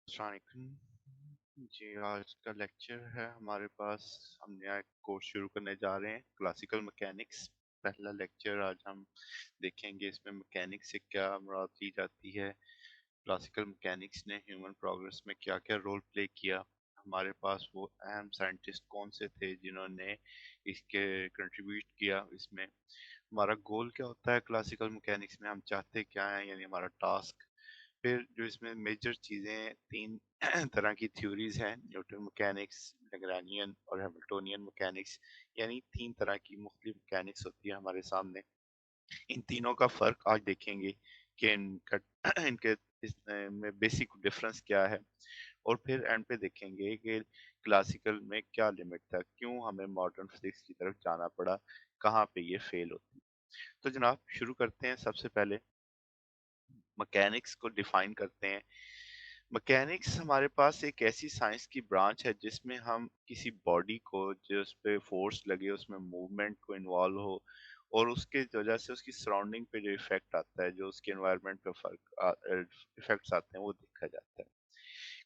अस्सलामुअलैकुम जी। आज का लेक्चर है हमारे पास। हम नया कोर्स शुरू करने जा रहे हैं, क्लासिकल मैकेनिक्स। पहला लेक्चर आज हम देखेंगे, इसमें मैकेनिक्स से क्या मुराद ली जाती है, क्लासिकल मैकेनिक्स ने ह्यूमन प्रोग्रेस में क्या क्या रोल प्ले किया, हमारे पास वो अहम साइंटिस्ट कौन से थे जिन्होंने इसके कंट्रीब्यूट किया, इसमें हमारा गोल क्या होता है क्लासिकल मैकेनिक्स में, हम चाहते क्या हैं, यानी हमारा टास्क। फिर जो इसमें मेजर चीज़ें तीन तरह की थ्योरीज हैं, न्यूटन मैकेनिक्स, लैग्रानियन और हैमिल्टोनियन मैकेनिक्स। यानी तीन तरह की मुख्तलिफ मैकेनिक्स होती है हमारे सामने। इन तीनों का फ़र्क आज देखेंगे कि इनका इनके में बेसिक डिफरेंस क्या है। और फिर एंड पे देखेंगे कि क्लासिकल में क्या लिमिट था, क्यों हमें मॉडर्न फिजिक्स की तरफ जाना पड़ा, कहाँ पे ये फेल होती। तो जनाब शुरू करते हैं। सबसे पहले मैकेनिक्स को डिफाइन करते हैं। मैकेनिक्स हमारे पास एक ऐसी साइंस की ब्रांच है जिसमें हम किसी बॉडी को, जो उस पे फोर्स लगे, उसमें मूवमेंट को इन्वॉल्व हो, और उसके वजह से उसकी सराउंडिंग पे जो इफेक्ट आता है, जो उसके एनवायरनमेंट पे फर्क इफेक्ट्स आते हैं, वो देखा जाता है।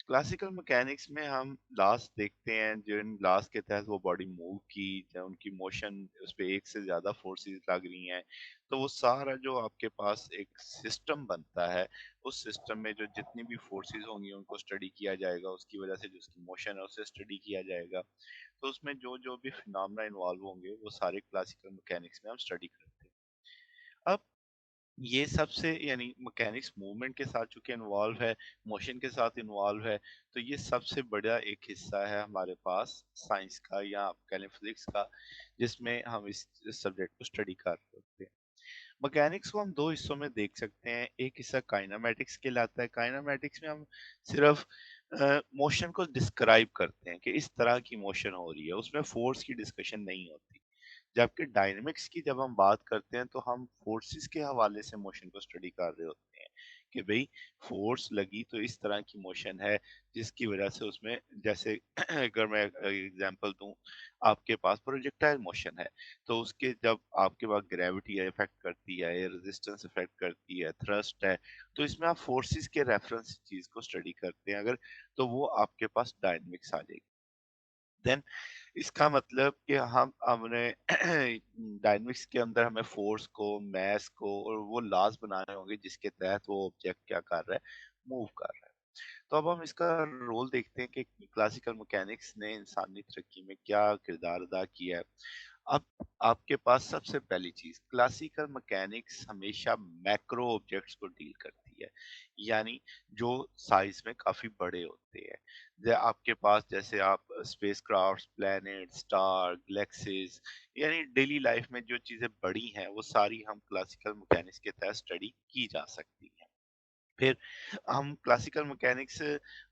क्लासिकल मैकेनिक्स में हम लास्ट देखते हैं, जिन लास्ट के तहत वो बॉडी मूव की, जब उनकी मोशन उस पे एक से ज्यादा फोर्सेस लग रही हैं, तो वो सारा जो आपके पास एक सिस्टम बनता है, उस सिस्टम में जो जितनी भी फोर्सेस होंगी उनको स्टडी किया जाएगा, उसकी वजह से जो उसकी मोशन है उसे स्टडी किया जाएगा। तो उसमें जो जो भी फिनोमेना इन्वॉल्व होंगे वो सारे क्लासिकल मैकेनिक्स में हम स्टडी करते हैं। अब ये सबसे, यानी मैकेनिक्स मूवमेंट के साथ चूंकि इन्वॉल्व है, मोशन के साथ इन्वॉल्व है, तो ये सबसे बड़ा एक हिस्सा है हमारे पास साइंस का, या आप कह लें फिजिक्स का, जिसमें हम इस सब्जेक्ट को स्टडी कर रहे होते हैं। मैकेनिक्स को हम दो हिस्सों में देख सकते हैं। एक हिस्सा काइनेमैटिक्स कहलाता है। काइनेमैटिक्स में हम सिर्फ मोशन को डिस्क्राइब करते हैं कि इस तरह की मोशन हो रही है, उसमें फोर्स की डिस्कशन नहीं होती। जबकि डायनेमिक्स की जब हम बात करते हैं तो हम फोर्सेस के हवाले से मोशन को स्टडी कर रहे होते हैं कि भाई फोर्स लगी तो इस तरह की मोशन है, जिसकी वजह से उसमें, जैसे अगर मैं एग्जांपल दूं, आपके पास प्रोजेक्टाइल मोशन है, तो उसके जब आपके पास ग्रेविटी इफेक्ट करती है, रेजिस्टेंस इफेक्ट करती है, थ्रस्ट है, तो इसमें आप फोर्सेस के रेफरेंस चीज को स्टडी करते हैं अगर, तो वो आपके पास डायनेमिक्स आ जाएगी। देन इसका मतलब कि हम हमने डायनेमिक्स के अंदर हमें फोर्स को, मैस को और वो लॉज बनाने होंगे जिसके तहत वो ऑब्जेक्ट क्या कर रहा है, मूव कर रहा है। तो अब हम इसका रोल देखते हैं कि क्लासिकल मैकेनिक्स ने इंसानी तरक्की में क्या किरदार अदा किया है। अब आपके पास सबसे पहली चीज, क्लासिकल मैकेनिक्स हमेशा मैक्रो ऑब्जेक्ट्स को डील करती है, यानी जो साइज में काफी बड़े होते हैं। आपके पास जैसे आप space craft, planet, star, galaxies, यानी डेली लाइफ में जो चीजें बड़ी हैं वो सारी हम क्लासिकल मैकेनिक्स के तहत स्टडी की जा सकती हैं। फिर हम क्लासिकल मैकेनिक्स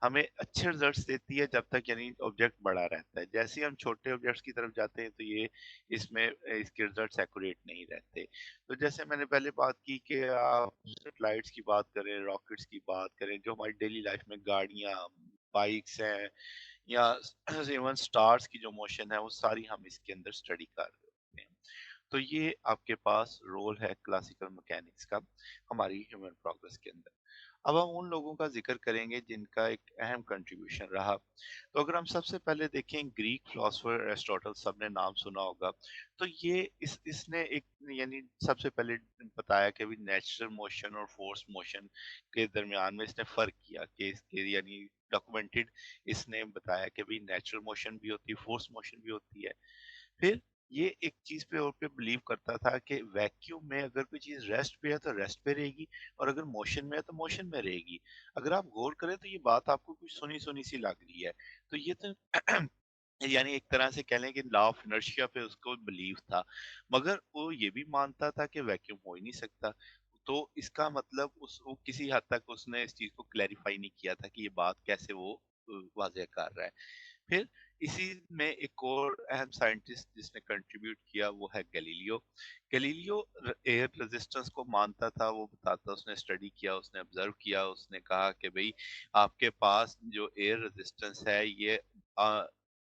हमें अच्छे रिजल्ट्स देती है जब तक, यानी ऑब्जेक्ट बड़ा रहता है। जैसे ही हम छोटे ऑब्जेक्ट्स की तरफ जाते हैं तो ये इसमें इसके रिजल्ट्स एक्यूरेट नहीं रहते। तो जैसे मैंने पहले बात की कि आप सैटेलाइट्स की बात करें, रॉकेट्स की बात करें, जो हमारी डेली लाइफ में गाड़ियां, बाइक्स हैं, या इवन स्टार्स की जो मोशन है, वो सारी हम इसके अंदर स्टडी कर रहे होते हैं। तो ये आपके पास रोल है क्लासिकल मैकेनिक्स का हमारी ह्यूमन प्रोग्रेस के अंदर। अब हम उन लोगों का जिक्र करेंगे जिनका एक अहम कंट्रीब्यूशन रहा। तो अगर हम सबसे पहले देखें, ग्रीक फिलोसोफर एरिस्टोटल, सबने नाम सुना होगा। तो ये इसने एक, यानी सबसे पहले बताया कि भी नेचुरल मोशन और फोर्स मोशन के दरमियान में इसने फर्क किया कि इसके, यानी डॉक्यूमेंटेड, इसने बताया कि भी नेचुरल मोशन भी होती है, फोर्स मोशन भी होती है। फिर ये एक चीज पे और पे बिलीव करता था कि वैक्यूम में अगर कोई चीज रेस्ट पे है तो रेस्ट पे रहेगी, और अगर मोशन में है तो मोशन में रहेगी। अगर आप गौर करें तो ये बात आपको कुछ सुनी सुनी सी लग रही है। तो ये तो यानी एक तरह से कह लें कि लॉ ऑफ इनर्शिया पे उसको बिलीव था, मगर वो ये भी मानता था कि वैक्यूम हो ही नहीं सकता। तो इसका मतलब वो किसी हद तक उसने इस चीज को क्लैरिफाई नहीं किया था कि ये बात कैसे वो वाज़ेह कर रहा है। फिर इसी में एक और अहम साइंटिस्ट जिसने कंट्रीब्यूट किया वो है गैलीलियो। गैलीलियो एयर रेजिस्टेंस को मानता था, वो बताता, उसने स्टडी किया, उसने ऑब्जर्व किया, उसने कहा कि भाई आपके पास जो एयर रेजिस्टेंस है ये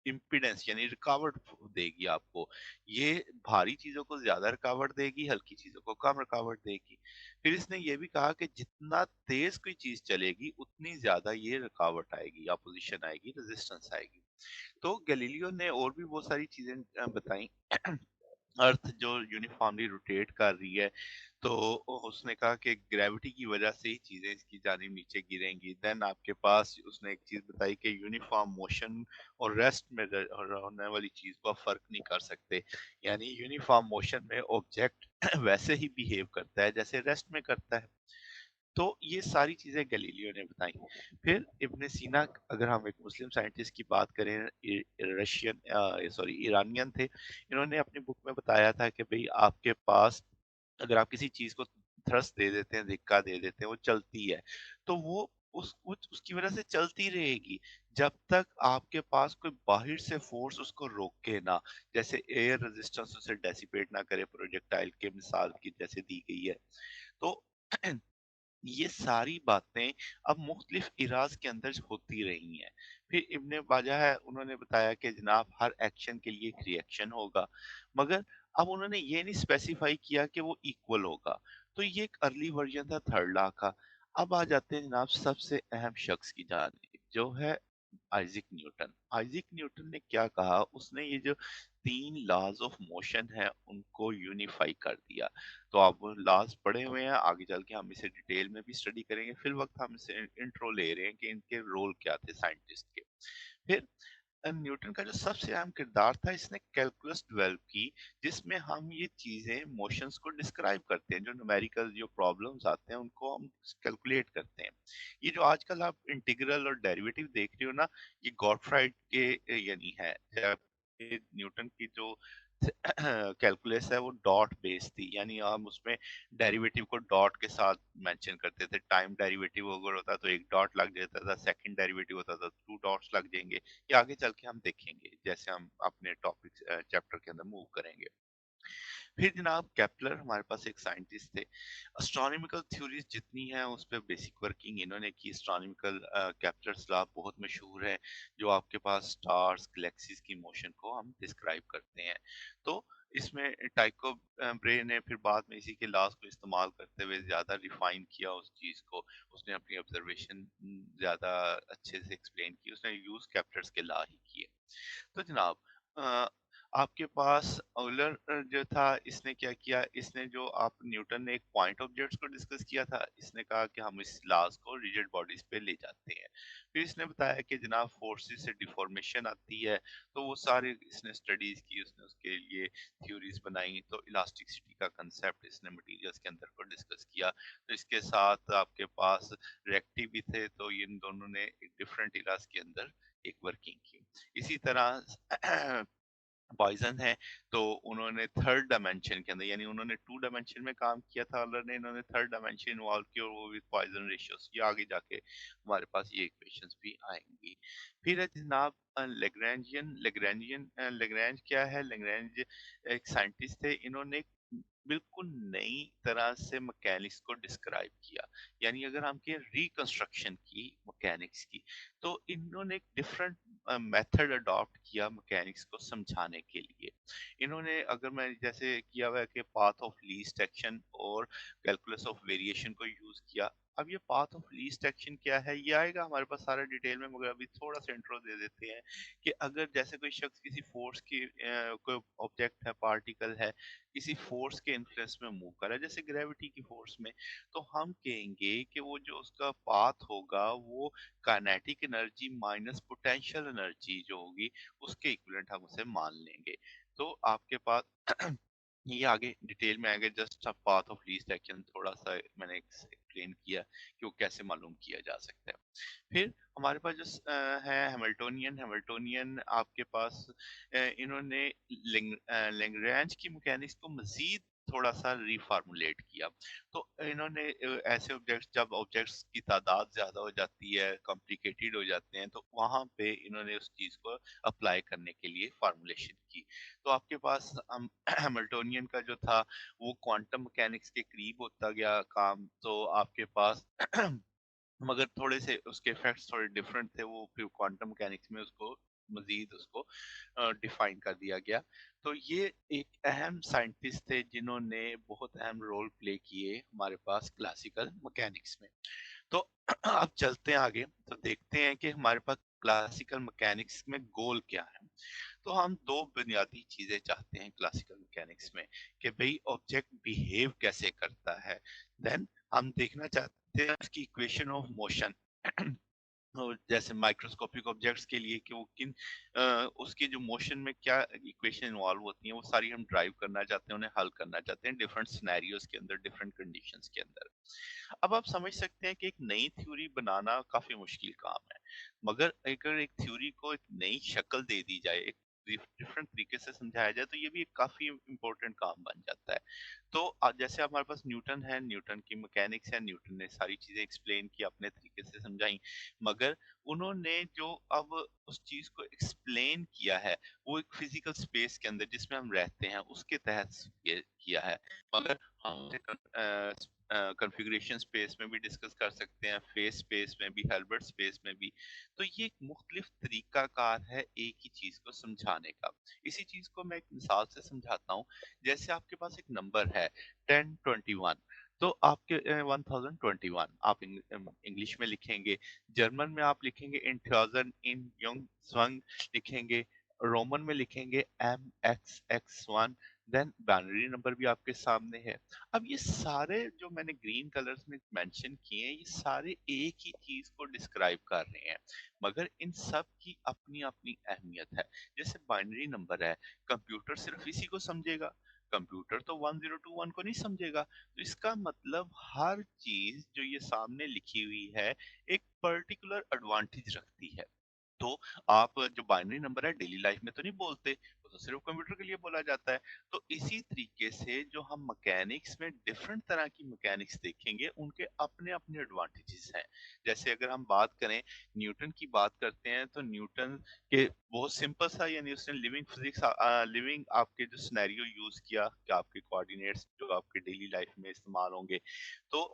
इम्पीडेंस यानी रुकावट देगी आपको। ये भारी चीज़ों को ज़्यादा रुकावट देगी, हल्की चीज़ों को कम रुकावट देगी। फिर इसने ये भी कहा कि जितना तेज़ कोई चीज़ चलेगी, उतनी ज़्यादा ये रुकावट आएगी, अपोज़िशन आएगी, रेज़िस्टेंस आएगी। तो गैलीलियो ने और भी बहुत सारी चीज़ें बताई। अर्थ जो यूनिफॉर्मली रोटेट कर रही है, तो उसने कहा कि ग्रेविटी की वजह से ही चीजें इसकी जानिब नीचे गिरेंगी। देन आपके पास उसने एक चीज बताई कि यूनिफॉर्म मोशन और रेस्ट में होने वाली चीज को आप फर्क नहीं कर सकते। यानी यूनिफॉर्म मोशन में ऑब्जेक्ट वैसे ही बिहेव करता है जैसे रेस्ट में करता है। तो ये सारी चीजें गैलीलियो ने बताई। फिर इब्न सीना, अगर हम एक मुस्लिम साइंटिस्ट की बात करें, रशियन सॉरी ईरानियन थे। इन्होंने अपनी बुक में बताया था कि भाई आपके पास अगर आप किसी चीज को थ्रस्ट दे देते हैं, धिक्का दे देते हैं, वो चलती है, तो वो उसकी वजह से चलती रहेगी जब तक आपके पास कोई बाहर से फोर्स उसको रोके ना। जैसे एयर रेजिस्टेंस उसे डेसिपेट ना करे, प्रोजेक्टाइल के मिसाल की जैसे दी गई है। तो ये सारी बातें अब मुख्तलिफ इराज के अंदर होती रही हैं। फिर इब्ने बाजा है, उन्होंने बताया कि जनाब हर एक्शन के लिए एक रिएक्शन होगा, मगर अब उन्होंने ये नहीं स्पेसिफाई किया कि वो इक्वल होगा। तो ये एक अर्ली वर्जन था थर्ड लॉ का। अब आ जाते हैं जनाब सबसे अहम शख्स की जानिब, जो है आइजैक न्यूटन। आइजैक न्यूटन ने क्या कहा, उसने ये जो तीन लॉज ऑफ मोशन है उनको यूनिफाई कर दिया। तो आप वो लॉज पढ़े हुए हैं, आगे चल के हम इसे डिटेल में भी स्टडी करेंगे। फिर वक्त हम इसे इंट्रो ले रहे हैं कि इनके रोल क्या थे साइंटिस्ट के। फिर न्यूटन का जो सबसे अहम किरदार था, इसने कैलकुलस डेवलप की, जिसमें हम ये चीजें मोशंस को डिस्क्राइब करते हैं। जो न्यूमेरिकल जो प्रॉब्लम्स आते हैं उनको हम कैलकुलेट करते हैं। ये जो आजकल आप इंटीग्रल और डेरिवेटिव देख रहे हो ना, ये गॉटफ्राइड के यानी है। जब ये न्यूटन की जो कैलकुलस है वो डॉट बेस्ड थी, यानी हम उसमें डेरिवेटिव को डॉट के साथ मेंशन करते थे। टाइम डेरिवेटिव अगर होता तो एक डॉट लग जाता था, सेकंड डेरिवेटिव होता था टू डॉट्स लग जाएंगे। ये आगे चल के हम देखेंगे जैसे हम अपने टॉपिक चैप्टर के अंदर मूव करेंगे। फिर जनाब केपलर हमारे पास एक साइंटिस्ट थे। एस्ट्रोनॉमिकल थ्योरीज जितनी हैं उस पे बेसिक वर्किंग इन्होंने की। एस्ट्रोनॉमिकल केपलर्स लॉ बहुत मशहूर है, जो आपके पास स्टार्स गैलेक्सीज की मोशन को हम डिस्क्राइब करते हैं। तो इसमें टाइको ब्रे ने फिर बाद में इसी के लॉज को इस्तेमाल करते हुए ज्यादा रिफाइन किया उस चीज को। उसने अपनी ऑब्जर्वेशन ज्यादा अच्छे से एक्सप्लेन की, उसने यूज केपलर्स के लॉ ही किए। तो जनाब अ, आपके पास ऑयलर जो था, इसने क्या किया, इसने जो आप न्यूटन ने एक पॉइंट ऑब्जेक्ट्स को डिस्कस किया था, इसने कहा कि हम इस लॉज को रिजिड बॉडीज पे ले जाते हैं। फिर इसने बताया कि जनाब फोर्सेस से डिफॉर्मेशन आती है, तो वो सारे इसने स्टडीज की, उसने उसके लिए थ्योरीज बनाई। तो इलास्टिसिटी का कंसेप्ट इसने मटेरियल्स के अंदर को डिस्कस किया। तो इसके साथ आपके पास रिएक्टिव भी थे, तो इन दोनों ने डिफरेंट इलाज के अंदर एक वर्किंग की। इसी तरह पॉइजन है, तो उन्होंने थर्ड डायमेंशन के अंदर, यानी उन्होंने टू डायमेंशन में काम किया था अल्लाह ने, इन्होंने थर्ड डायमेंशन इन्वॉल्व किया, और वो विद पॉइजन रेशियोस। ये आगे जाके हमारे पास ये इक्वेशंस भी आएंगी। फिर है जनाब लेग्रेंजियन। लेग्रेंज क्या है? लेग्रेंज एक साइंटिस्ट थे, इन्होंने बिल्कुल नई तरह से मैकेनिक्स को डिस्क्राइब किया। यानी अगर हम कहें रिकंस्ट्रक्शन की मैकेनिक्स की, तो इन्होंने एक डिफरेंट मेथड अडॉप्ट किया मैकेनिक्स को समझाने के लिए। इन्होंने, अगर मैं जैसे किया हुआ है कि पाथ ऑफ लीस्ट एक्शन और कैलकुलस ऑफ वेरिएशन को यूज किया। अब ये पाथ ऑफ लीस्ट एक्शन क्या है, ये आएगा हमारे पास सारा डिटेल में, मगर अभी थोड़ा सा इंट्रो दे देते हैं कि अगर जैसे कोई शख्स किसी फोर्स की कोई ऑब्जेक्ट है, पार्टिकल है, किसी फोर्स के इन्फ्लुएंस में मूव कर रहा है, जैसे ग्रेविटी की फोर्स में, तो हम कहेंगे कि वो जो उसका पाथ होगा वो kinetic energy minus potential energy जो होगी, उसके इक्विवेलेंट हम उसे मान लेंगे। तो आपके पास ये आगे डिटेल में आएगा। Just path of least action थोड़ा सा मैंने एक्सप्लेन किया कि वो कैसे मालूम किया जा सकता है। फिर हमारे पास जो है हैमिल्टोनियन। हैमिल्टोनियन आपके पास इन्होंने लैग्रेंज की मैकेनिक्स को मजीद थोड़ा सा रिफॉर्मुलेट किया। तो इन्होंने ऐसे ऑब्जेक्ट्स, जब ऑब्जेक्ट्स की तादाद ज्यादा हो जाती है, कॉम्प्लिकेटेड हो जाते हैं, तो वहां पे इन्होंने उस चीज को अप्लाई करने के लिए फार्मूलेशन की। तो आपके पास हैमिल्टोनियन का जो था वो क्वांटम मैकेनिक्स के करीब होता गया काम। तो आपके पास मगर थोड़े से उसके इफेक्ट्स थोड़े डिफरेंट थे, वो फिर क्वांटम मैकेनिक्स में उसको मजीद उसको डिफाइन कर दिया गया। तो ये एक अहम साइंटिस्ट थे जिन्होंने बहुत अहम रोल प्ले किए हमारे पास क्लासिकल मैकेनिक्स में। तो अब चलते हैं आगे, तो देखते हैं कि हमारे पास क्लासिकल मैकेनिक्स में गोल क्या है। तो हम दो बुनियादी चीजें चाहते हैं क्लासिकल मैकेनिक्स में, कि भाई ऑब्जेक्ट बिहेव कैसे करता है। देन हम देखना चाहते हैं उसकी इक्वेशन ऑफ मोशन और जैसे माइक्रोस्कोपिक ऑब्जेक्ट्स के लिए कि वो उसके जो मोशन में क्या इक्वेशन इन्वॉल्व होती हैं, वो सारी हम ड्राइव करना चाहते हैं, उन्हें हल करना चाहते हैं डिफरेंट सिनेरियोज के अंदर, डिफरेंट कंडीशंस के अंदर। अब आप समझ सकते हैं कि एक नई थ्योरी बनाना काफी मुश्किल काम है, मगर अगर एक थ्योरी को एक नई शक्ल दे दी जाए, एक डिफरेंट तरीके से समझाया जाए, तो ये भी एक काफी इम्पोर्टेंट काम बन जाता है। तो जैसे हमारे पास न्यूटन है, न्यूटन की मैकेनिक्स है, न्यूटन ने सारी चीजें एक्सप्लेन की, अपने तरीके से समझाई, मगर उन्होंने जो अब उस चीज को एक्सप्लेन किया है, वो एक फिजिकल स्पेस के अंदर जिसमें हम रहते हैं उसके तहत ये किया है। मगर हम कॉन्फ़िगरेशन स्पेस में भी डिस्कस कर सकते हैं, फेस स्पेस में भी, हिल्बर्ट स्पेस में भी। तो ये एक मुख्तलिफ तरीकाकार है एक ही चीज को समझाने का। इसी चीज को मैं एक मिसाल से समझाता हूँ। जैसे आपके पास एक नंबर है 1021, तो आपके 1021 आप इंग्लिश में लिखेंगे, जर्मन में आप लिखेंगे in thousand, in young swung लिखेंगे, रोमन में लिखेंगे MXX1, देन बाइनरी नंबर भी आपके सामने है। अब ये सारे जो मैंने ग्रीन कलर्स में मेंशन किए हैं, ये सारे एक ही चीज को डिस्क्राइब कर रहे हैं, मगर इन सब की अपनी अपनी अहमियत है। जैसे बाइनरी नंबर है, कंप्यूटर सिर्फ इसी को समझेगा, कंप्यूटर तो 1021 को नहीं समझेगा। तो इसका मतलब हर चीज जो ये सामने लिखी हुई है एक पर्टिकुलर एडवांटेज रखती है। तो आप जो बाइनरी नंबर है डेली लाइफ में तो नहीं बोलते, वो तो सिर्फ कंप्यूटर के लिए बोला जाता है। तो इसी तरीके से जो हम मैकेनिक्स में डिफरेंट तरह की मैकेनिक्स देखेंगे, उनके अपने अपने एडवांटेजेस हैं। जैसे अगर हम बात करें, न्यूटन की बात करते हैं, तो न्यूटन के बहुत सिंपल सा, यानी उसने लिविंग फिजिक्स, लिविंग आपके जो सिनेरियो यूज किया कि आपके कोऑर्डिनेट्स जो आपके डेली लाइफ में इस्तेमाल होंगे, तो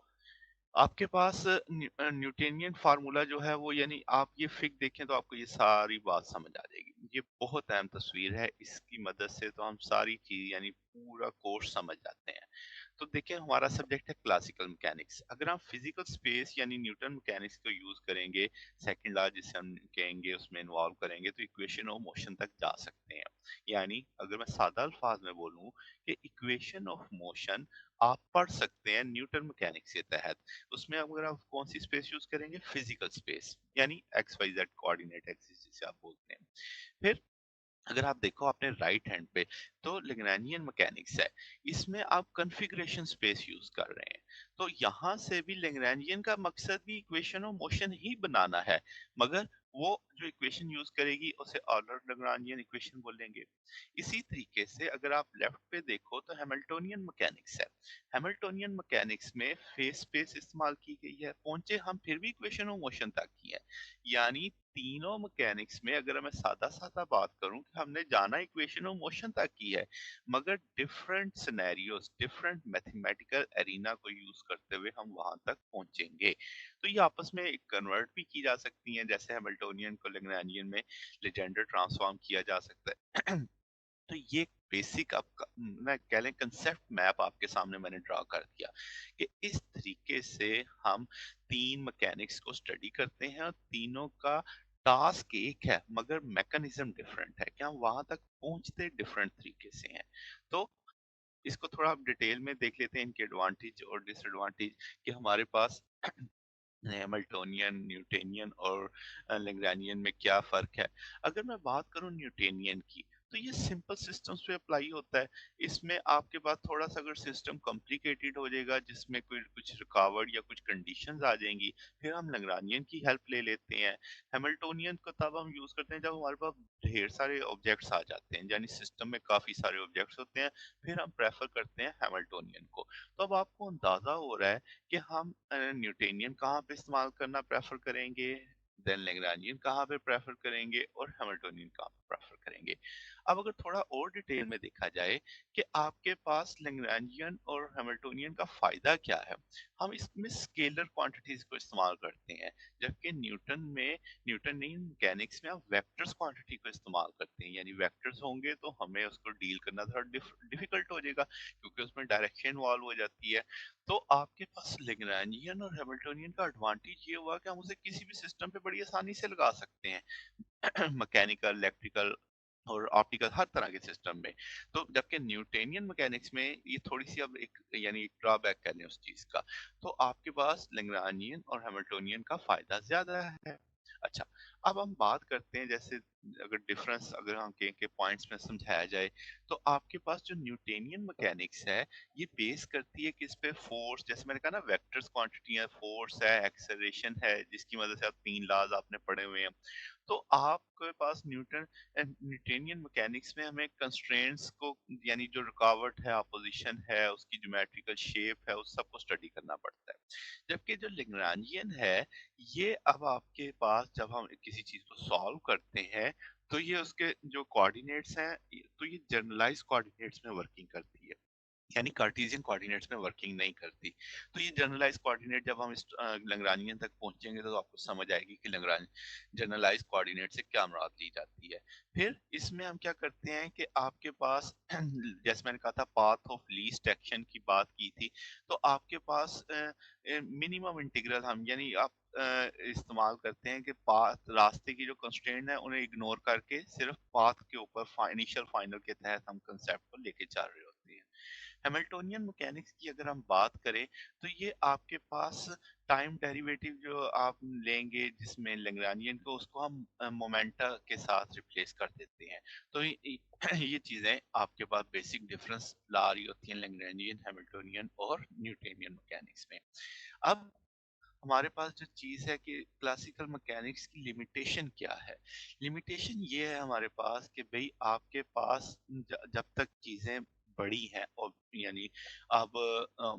आपके पास न्यूटेनियन फार्मूला जो है वो, यानी आप ये फिग देखें तो आपको ये सारी बात समझ आ जाएगी। ये बहुत अहम तस्वीर है, इसकी मदद से तो हम सारी चीज यानी पूरा कोर्स समझ जाते हैं। तो देखिए हमारा सब्जेक्ट है क्लासिकल मैकेनिक्स। अगर हम फिजिकल स्पेस यानी न्यूटन मैकेनिक्स को यूज करेंगे, सेकंड लॉ जिसे हम कहेंगे, उसमें इन्वॉल्व करेंगे, तो इक्वेशन ऑफ मोशन तक जा सकते हैं। यानी अगर मैं सादा अल्फाज में बोलूं कि इक्वेशन ऑफ मोशन आप पढ़ सकते हैं न्यूटन मैकेनिक्स के तहत। उसमें अगर आप कौन सी स्पेस यूज करेंगे, फिजिकल स्पेस, यानी X Y Z coordinate axis जिसे आप बोलते हैं। फिर अगर आप देखो अपने राइट हैंड पे, तो लेग्रांजियन मैकेनिक्स है, इसमें आप कॉन्फ़िगरेशन स्पेस यूज कर रहे हैं। तो यहाँ से भी लेग्रांजियन का मकसद भी इक्वेशन ऑफ मोशन ही बनाना है, मगर वो जो इक्वेशन यूज करेगी उसे ऑर्डर लेग्रांजियन इक्वेशन बोलेंगे। इसी तरीके से अगर आप लेफ्ट पे देखो तो हैमिल्टोनियन मैकेनिक्स है। हैमिल्टोनियन मैकेनिक्स में फेस स्पेस इस्तेमाल की गई है, पहुंचे हम फिर भी इक्वेशन ऑफ मोशन तक ही है। यानी तीनों मैकेनिक्स में अगर मैं सादा सादा बात करूं कि हमने जाना इक्वेशन ऑफ मोशन तक की है, मगर different scenarios, different mathematical arena को यूज करते हुए हम वहां तक पहुंचेंगे। तो ये आपस में कन्वर्ट भी की जा सकती हैं, जैसे हैमिल्टोनियन को लेग्रांजियन में लेजेंडर ट्रांसफॉर्म किया जा सकता है। तो ये बेसिक आपका, मैं कह लें कंसेप्ट मैप आपके सामने मैंने ड्रा कर दिया कि इस तरीके से हम तीन मैकेनिक्स को स्टडी करते हैं, और तीनों का टास्क एक है, मगर मैकेनिज्म डिफरेंट है कि हम वहां तक पहुंचते डिफरेंट तरीके से हैं। तो इसको थोड़ा आप डिटेल में देख लेते हैं, इनके एडवांटेज और डिसएडवांटेज, कि हमारे पास हैमिल्टोनियन, न्यूटोनियन और लैग्रांजियन में क्या फर्क है। अगर मैं बात करूं न्यूटोनियन की, तो ये सिंपल सिस्टम्स पे अप्लाई होता है। इसमें आपके पास थोड़ा सा अगर सिस्टम कॉम्प्लिकेटेड हो जाएगा, जिसमें कोई कुछ रुकावट या कुछ कंडीशंस आ जाएंगी, फिर हम लैग्रांजियन की हेल्प ले लेते हैं। हैमिल्टोनियन को तब हम यूज करते हैं जब हमारे पास ढेर सारे ऑब्जेक्ट्स आ जाते हैं, यानी सिस्टम में काफी सारे ऑब्जेक्ट्स होते हैं, फिर हम प्रेफर करते हैं हैमिल्टोनियन को। तो अब आपको अंदाजा हो रहा है कि हम न्यूटेनियन कहाँ पे इस्तेमाल करना प्रेफर करेंगे, देन लैग्रांजियन कहाँ पे प्रेफर करेंगे, और हैमिल्टोनियन कहाँ पे प्रेफर करेंगे। अब अगर थोड़ा और डिटेल में देखा जाए कि आपके पास लैग्रैन्जियन और हैमिल्टोनियन का फायदा क्या है, हम इसमें स्केलर क्वांटिटीज को इस्तेमाल करते हैं, जबकि न्यूटनियन मैकेनिक्स में हम वेक्टर्स क्वांटिटी को इस्तेमाल करते हैं। यानी वेक्टर्स होंगे तो हमें उसको डील करना थोड़ा डिफिकल्ट हो जाएगा, क्योंकि उसमें डायरेक्शन इन्वॉल्व हो जाती है। तो आपके पास लैग्रैन्जियन और हैमिल्टोनियन का एडवांटेज ये हुआ कि हम उसे किसी भी सिस्टम पे बड़ी आसानी से लगा सकते हैं, मैकेनिकल, इलेक्ट्रिकल और ऑप्टिकल, हर तरह के सिस्टम में। तो जबकि न्यूटोनियन मैकेनिक्स में ये थोड़ी सी अब एक यानी एक ड्रॉबैक कह लें उस चीज का। तो आपके पास लैग्रांजियन और हैमिल्टोनियन का फायदा ज्यादा है। अच्छा, अब हम बात करते हैं, जैसे अगर डिफरेंस अगर हम कहें के पॉइंट्स में समझाया जाए, तो आपके पास जो न्यूटोनियन मैकेनिक्स है, ये बेस करती है किस पे? फोर्स, जैसे मैंने कहा ना, वेक्टर्स क्वांटिटी है, फोर्स है, एक्सेलरेशन है, जिसकी मदद से आप तीन लॉज आपने पढ़े हुए हैं। तो आपके पास न्यूटोनियन मैकेनिक्स में हमें कंस्ट्रेंट्स को, यानी जो रुकावट है, अपोजिशन है, उसकी ज्योमेट्रिकल शेप है, उस सब को स्टडी करना पड़ता है। जबकि जो लैग्रांजियन है, ये अब आपके पास जब हम किसी चीज को सॉल्व करते हैं, तो ये उसके जो कोऑर्डिनेट्स हैं, तो ये जनरलाइज कोऑर्डिनेट्स में वर्किंग करती है, यानी कार्टेशियन कोऑर्डिनेट्स में वर्किंग नहीं करती। तो ये जनरलाइज कोऑर्डिनेट जब हम इस लैग्रांजियन तक पहुंचेंगे तो आपको समझ आएगी कि लैग्रांज जनरलाइज कोऑर्डिनेट से क्या मुराद ली जाती है। फिर इसमें हम क्या करते हैं कि आपके पास जैसे मैंने कहा था, पाथ ऑफ लीस्ट एक्शन की बात की थी, तो आपके पास मिनिमम इंटीग्रल हम, यानी आप इस्तेमाल करते हैं कि पाथ, रास्ते की जो कंस्ट्रेंट है उन्हें इग्नोर करके सिर्फ पाथ के ऊपर इनिशियल फाइनल के तहत हम कंसेप्ट को लेके चल रहे होते हैं। हैमिल्टोनियन मैकेनिक्स की अगर हम बात करें, तो ये आपके पास टाइम डेरिवेटिव जो आप लेंगे, जिसमें लैग्रांजियन को, उसको हम मोमेंटा के साथ रिप्लेस कर देते हैं। तो ये चीजें आपके पास बेसिक डिफरेंस ला रही होती हैं लैग्रांजियन, हैमिल्टोनियन और न्यूटोनियन मैकेनिक्स में। अब हमारे पास जो चीज है कि क्लासिकल मैकेनिक्स की लिमिटेशन क्या है? लिमिटेशन ये है हमारे पास कि भाई आपके पास जब तक चीजें बड़ी हैं, और यानी अब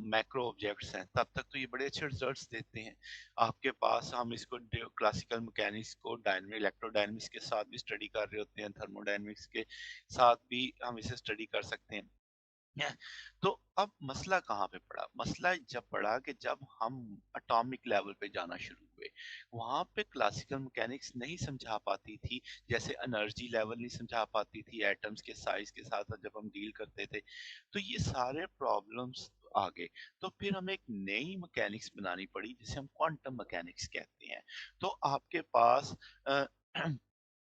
मैक्रो ऑब्जेक्ट्स हैं, तब तक तो ये बड़े अच्छे रिजल्ट्स देते हैं। आपके पास, हम इसको क्लासिकल मैकेनिक्स को डायनेमिक इलेक्ट्रोडायनेमिक्स के साथ भी स्टडी कर रहे होते हैं, थर्मोडायनेमिक्स के साथ भी हम इसे स्टडी कर सकते हैं। हैं। तो अब मसला कहाँ पे पड़ा? मसला जब पड़ा कि जब हम एटॉमिक लेवल पे जाना शुरू हुए, वहां पे क्लासिकल मैकेनिक्स नहीं समझा पाती थी, जैसे एनर्जी लेवल नहीं समझा पाती थी, एटम्स के साइज के साथ जब हम डील करते थे, तो ये सारे प्रॉब्लम्स आ गए। तो फिर हमें एक नई मैकेनिक्स बनानी पड़ी, जिसे हम क्वांटम मैकेनिक्स कहते हैं। तो आपके पास अ,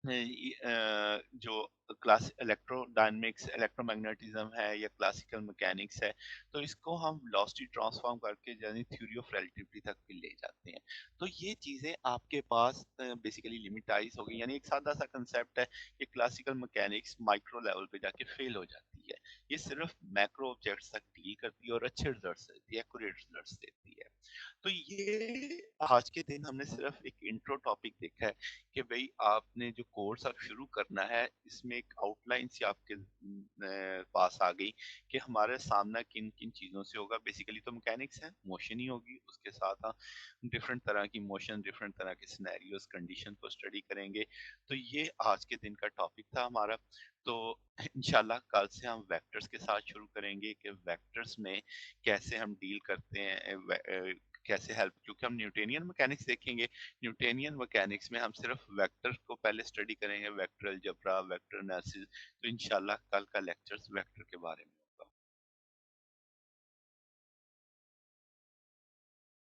जो क्लास इलेक्ट्रोडायनेमिक्स, इलेक्ट्रोमैग्नेटिज्म है, या क्लासिकल मैकेनिक्स है, तो इसको हम वेलोसिटी ट्रांसफॉर्म करके यानी थ्योरी ऑफ रिलेटिविटी तक भी ले जाते हैं। तो ये चीजें आपके पास बेसिकली लिमिटाइज हो गई, यानी एक सादा सा कंसेप्ट है कि क्लासिकल मैकेनिक्स माइक्रो लेवल पे जाके फेल हो जाती है। ये सिर्फ मैक्रो ऑब्जेक्ट्स तक डील करती है और अच्छे रिजल्ट्स देती है, एक्यूरेट रिजल्ट्स देती है। तो ये आज के दिन हमने सिर्फ एक इंट्रो टॉपिक देखा है कि भाई आपने जो कोर्स अब शुरू करना है, इसमें एक आउटलाइन सी आपके पास आ गई कि हमारे सामना किन किन चीजों से होगा। बेसिकली तो मैकेनिक्स है, मोशन ही होगी, उसके साथ हम डिफरेंट तरह की मोशन, डिफरेंट तरह के सिनेरियोस, कंडीशन को स्टडी करेंगे। तो ये आज के दिन का टॉपिक था हमारा। तो इंशाल्लाह कल से हम वेक्टर्स के साथ शुरू करेंगे कि वेक्टर्स में कैसे हम डील करते हैं, कैसे हेल्प, क्योंकि हम न्यूटोनियन मैकेनिक्स देखेंगे। न्यूटोनियन मैकेनिक्स में हम सिर्फ वेक्टर को पहले स्टडी करेंगे, वेक्टर अलजेब्रा, वेक्टर एनालिसिस। तो इंशाल्लाह कल का लेक्चर्स वेक्टर के बारे में।